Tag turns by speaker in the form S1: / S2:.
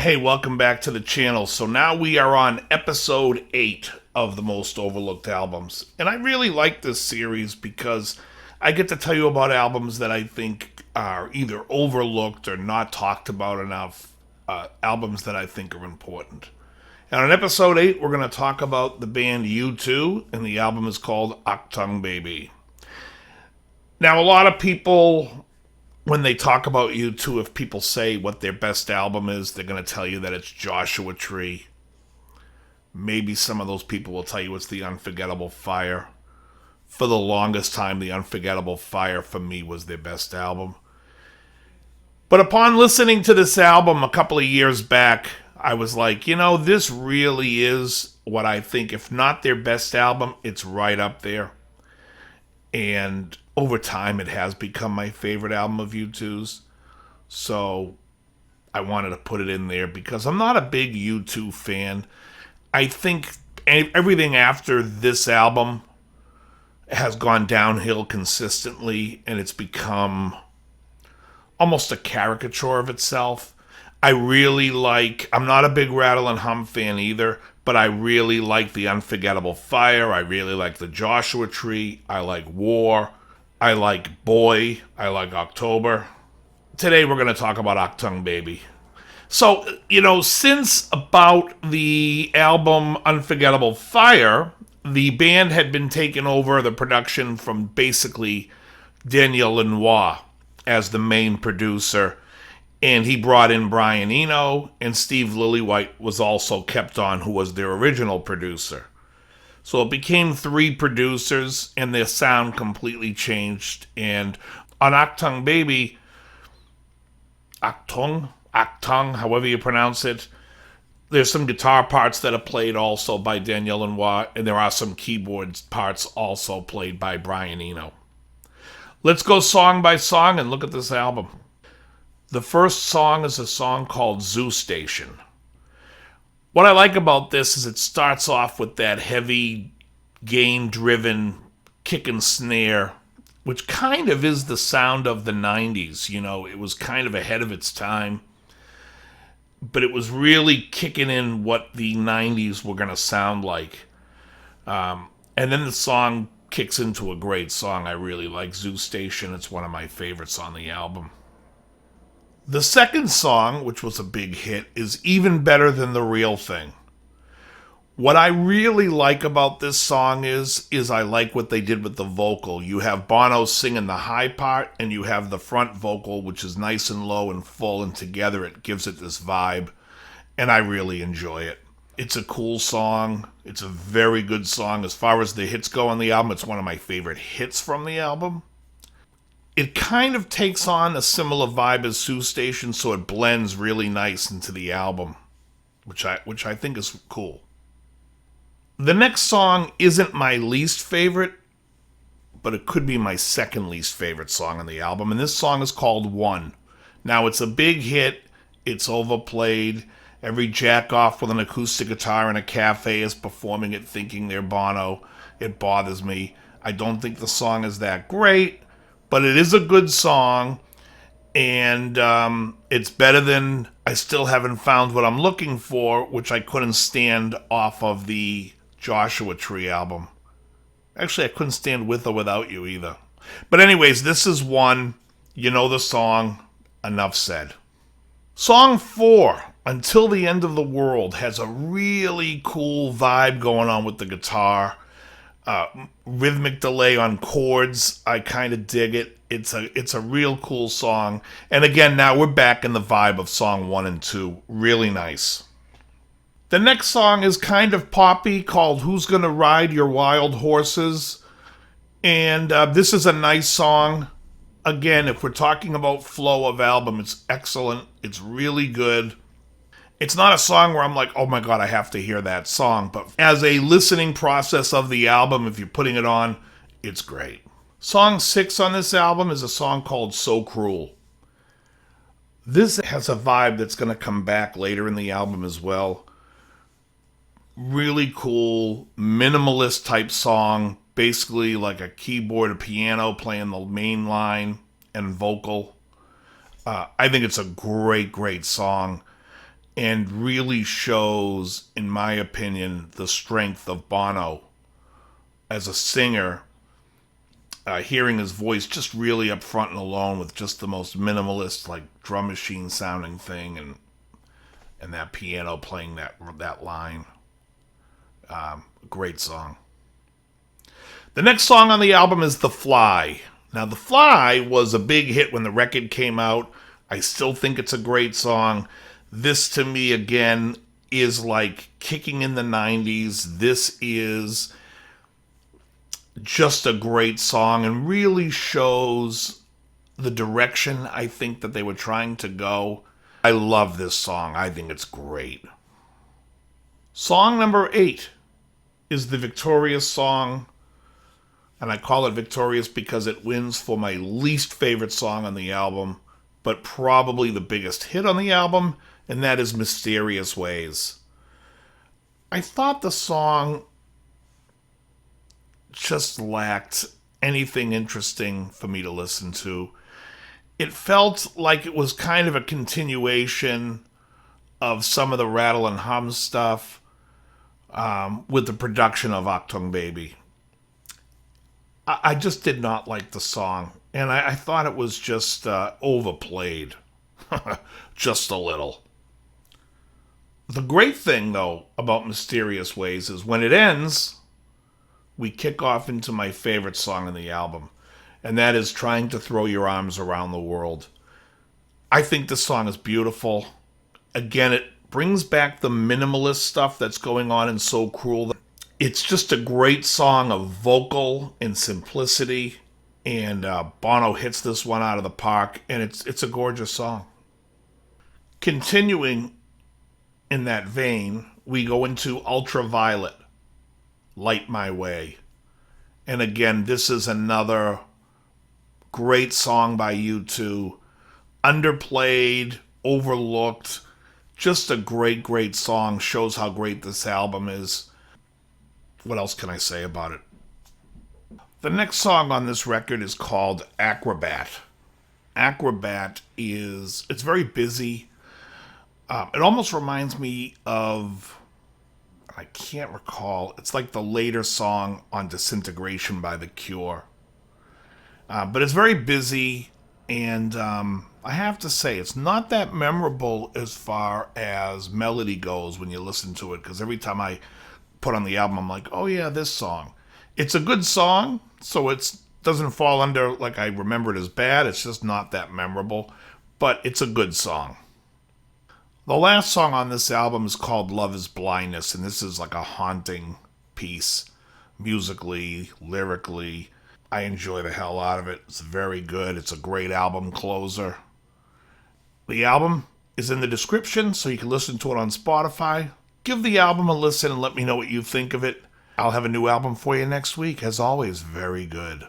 S1: Hey, welcome back to the channel. So now we are on episode 8 of the Most Overlooked Albums. And I really like this series because I get to tell you about albums that I think are either overlooked or not talked about enough, albums that I think are important. And on episode 8, we're going to talk about the band U2, and the album is called Achtung Baby. Now, a lot of people, when they talk about U2, if people say what their best album is, they're going to tell you that it's Joshua Tree. Maybe some of those people will tell you it's The Unforgettable Fire. For the longest time, The Unforgettable Fire for me was their best album. But upon listening to this album a couple of years back, I was like, this really is what I think, if not their best album, it's right up there. And over time, it has become my favorite album of U2's. So I wanted to put it in there because I'm not a big U2 fan. I think everything after this album has gone downhill consistently, and it's become almost a caricature of itself. I'm not a big Rattle and Hum fan either, but I really like The Unforgettable Fire. I really like the Joshua Tree. I like War. I like Boy. I like October. Today we're going to talk about Achtung Baby. So, since about the album Unforgettable Fire, the band had been taking over the production from basically Daniel Lanois as the main producer. And he brought in Brian Eno, and Steve Lillywhite was also kept on, who was their original producer. So it became 3 producers, and their sound completely changed. And on Achtung Baby, Achtung, however you pronounce it, there's some guitar parts that are played also by Daniel Lanois, and there are some keyboard parts also played by Brian Eno. Let's go song by song and look at this album. The first song is a song called Zoo Station. What I like about this is it starts off with that heavy, gain-driven kick and snare, which kind of is the sound of the 90s. It was kind of ahead of its time, but it was really kicking in what the 90s were going to sound like. And then the song kicks into a great song. I really like Zoo Station. It's one of my favorites on the album. The second song, which was a big hit, is Even Better Than the Real Thing. What I really like about this song is I like what they did with the vocal. You have Bono singing the high part, and you have the front vocal, which is nice and low and full, and together it gives it this vibe, and I really enjoy it. It's a cool song. It's a very good song. As far as the hits go on the album, it's one of my favorite hits from the album. It kind of takes on a similar vibe as Zoo Station, so it blends really nice into the album, which I think is cool. The next song isn't my least favorite, but it could be my second least favorite song on the album, and this song is called One. Now, it's a big hit. It's overplayed. Every jack-off with an acoustic guitar in a cafe is performing it thinking they're Bono. It bothers me. I don't think the song is that great, but it is a good song, and it's better than I Still Haven't Found What I'm Looking For, which I couldn't stand off of the Joshua Tree album. Actually, I couldn't stand With or Without You either. But anyways, this is One. You know the song. Enough said. Song 4, Until the End of the World, has a really cool vibe going on with the guitar. Rhythmic delay on chords. I kind of dig it. It's a real cool song. And again, now we're back in the vibe of song 1 and 2. Really nice. The next song is kind of poppy, called Who's Gonna Ride Your Wild Horses? And this is a nice song. Again, if we're talking about flow of album, it's excellent. It's really good. It's not a song where I'm like, oh my God, I have to hear that song. But as a listening process of the album, if you're putting it on, it's great. Song 6 on this album is a song called So Cruel. This has a vibe that's going to come back later in the album as well. Really cool, minimalist type song. Basically like a keyboard, a piano playing the main line and vocal. I think it's a great, great song. and really shows, in my opinion, the strength of Bono as a singer. Hearing his voice just really up front and alone with just the most minimalist, like drum machine sounding thing, and that piano playing that line. Great song. The next song on the album is The Fly. Now, The Fly was a big hit when the record came out. I still think it's a great song. This, to me, again, is like kicking in the 90s. This is just a great song and really shows the direction I think that they were trying to go. I love this song. I think it's great. Song number 8 is the victorious song, and I call it victorious because it wins for my least favorite song on the album, but probably the biggest hit on the album, and that is Mysterious Ways. I thought the song just lacked anything interesting for me to listen to. It felt like it was kind of a continuation of some of the rattle and hum stuff with the production of Achtung Baby. I just did not like the song, and I thought it was just overplayed. Just a little. The great thing, though, about Mysterious Ways is when it ends, we kick off into my favorite song on the album, and that is Trying to Throw Your Arms Around the World. I think this song is beautiful. Again, it brings back the minimalist stuff that's going on in So Cruel. It's just a great song of vocal and simplicity, and Bono hits this one out of the park, and it's a gorgeous song. Continuing in that vein, we go into Ultraviolet Light My Way. And again, this is another great song by U2. Underplayed, overlooked, just a great, great song. Shows how great this album is. What else can I say about it? The next song on this record is called Acrobat. Acrobat it's very busy. It almost reminds me of, I can't recall, it's like the later song on Disintegration by The Cure. But it's very busy, and I have to say, it's not that memorable as far as melody goes when you listen to it, because every time I put on the album, I'm like, oh yeah, this song. It's a good song, so it doesn't fall under, like, I remember it as bad. It's just not that memorable, but it's a good song. The last song on this album is called Love is Blindness, and this is like a haunting piece, musically, lyrically. I enjoy the hell out of it. It's very good. It's a great album closer. The album is in the description, so you can listen to it on Spotify. Give the album a listen and let me know what you think of it. I'll have a new album for you next week. As always, very good.